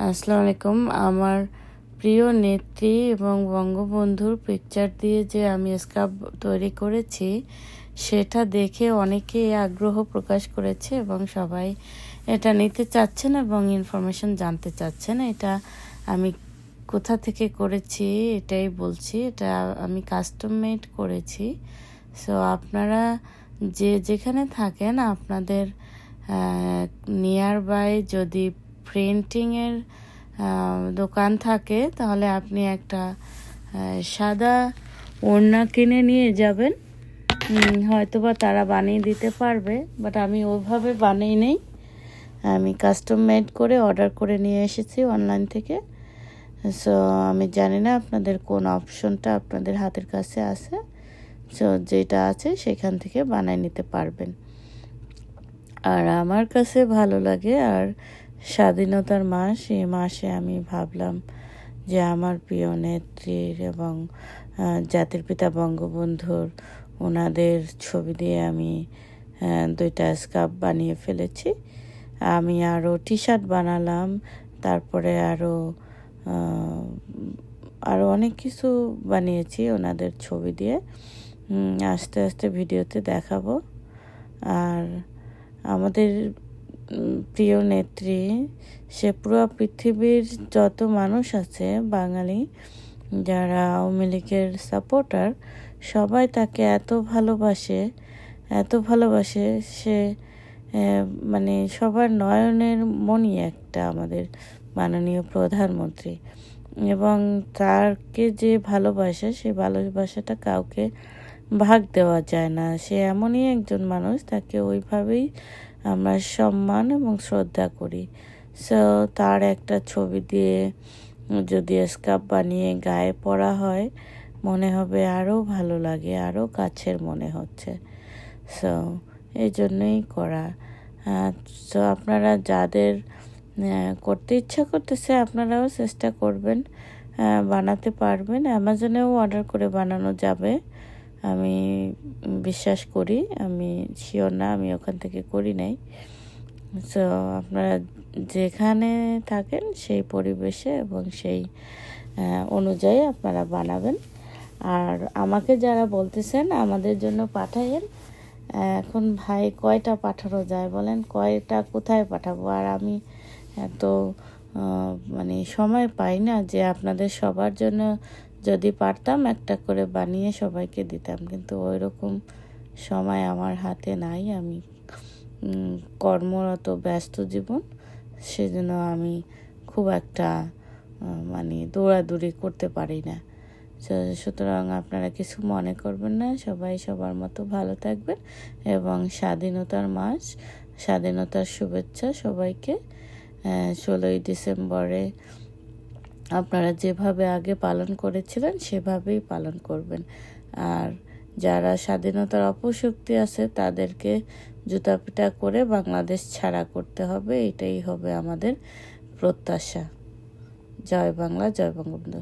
আসসালামু আলাইকুম। আমার প্রিয় নেত্রী এবং বঙ্গবন্ধুর পিকচার দিয়ে যে আমি স্কার্ফ তৈরি করেছি, সেটা দেখে অনেকেই আগ্রহ প্রকাশ করেছে এবং সবাই এটা নিতে চাচ্ছেন এবং ইনফরমেশন জানতে চাচ্ছেন। এটা আমি কোথা থেকে করেছি এটাই বলছি। এটা আমি কাস্টম মেড করেছি। সো আপনারা যেখানে থাকেন, আপনাদের নিয়ার বাই যদি প্রিন্টিংয়ের দোকান থাকে, তাহলে আপনি একটা সাদা ওড়না কিনে নিয়ে যাবেন। হয়তোবা তারা বানিয়ে দিতে পারবে, বাট আমি ওইভাবে বানিয়ে নেই। আমি কাস্টম মেড করে অর্ডার করে নিয়ে এসেছি অনলাইন থেকে। সো আমি জানি না আপনাদের কোন অপশনটা আপনাদের হাতের কাছে আছে। সো যেটা আছে সেখান থেকে বানিয়ে নিতে পারবেন। আর আমার কাছে ভালো লাগে, আর স্বাধীনতার মাস, এই মাসে আমি ভাবলাম যে আমার প্রিয় নেত্রীর এবং জাতির পিতা বঙ্গবন্ধুর ওনাদের ছবি দিয়ে আমি 2টা স্কার্ফ বানিয়ে ফেলেছি। আমি আরও টি শার্ট বানালাম, তারপরে আরও অনেক কিছু বানিয়েছি ওনাদের ছবি দিয়ে। আস্তে আস্তে ভিডিওতে দেখাবো। আর আমাদের প্রিয় নেত্রী, সে পুরো পৃথিবীর যত মানুষ আছে বাঙালি যারা আওয়ামী লীগের সাপোর্টার, সবাই তাকে এত ভালোবাসে। সে মানে সবার নয়নের মণি একটা আমাদের মাননীয় প্রধানমন্ত্রী। এবং তাকে যে ভালোবাসে, সে ভালোবাসাটা কাউকে ভাগ দেওয়া যায় না। সে এমনই একজন মানুষ, তাকে ওইভাবেই আমরা সম্মান এবং শ্রদ্ধা করি। সো তার একটা ছবি দিয়ে যদি স্কার্ফ বানিয়ে গায়ে পরা হয়, মনে হবে আরও ভালো লাগে, আরও কাছের মনে হচ্ছে। সো এই জন্যই করা। সো আপনারা যাদের করতে ইচ্ছা করতেছে, আপনারাও চেষ্টা করবেন, বানাতে পারবেন। অ্যামাজনেও অর্ডার করে বানানো যাবে, আমি বিশ্বাস করি। আমি শিওর না, আমি ওখান থেকে করি নাই। সো আপনারা যেখানে থাকেন সেই পরিবেশে এবং সেই অনুযায়ী আপনারা বানাবেন। আর আমাকে যারা বলতেছেন আমাদের জন্য পাঠাইয়েন, এখন ভাই কয়টা পাঠানো যায় বলেন, কয়টা কোথায় পাঠাবো? আর আমি এত মানে সময় পাই না যে আপনাদের সবার জন্য যদি পারতাম একটা করে বানিয়ে সবাইকে দিতাম, কিন্তু ওই রকম সময় আমার হাতে নাই। আমি কর্মরত ব্যস্ত জীবন, সেজন্য আমি খুব একটা মানে দৌড়াদৌড়ি করতে পারি না। সুতরাং আপনারা কিছু মনে করবেন না, সবাই সবার মতো ভালো থাকবেন এবং স্বাধীনতার মাস, স্বাধীনতার শুভেচ্ছা সবাইকে। 16ই ডিসেম্বরে আপনারা যেভাবে আগে পালন করেছিলেন সেভাবেই পালন করবেন। আর যারা স্বাধীনতার অপশক্তি আছে, তাদেরকে জুতাপিটা করে বাংলাদেশ ছাড়া করতে হবে। এটাই হবে আমাদের প্রত্যাশা। জয় বাংলা, জয় বঙ্গবন্ধু।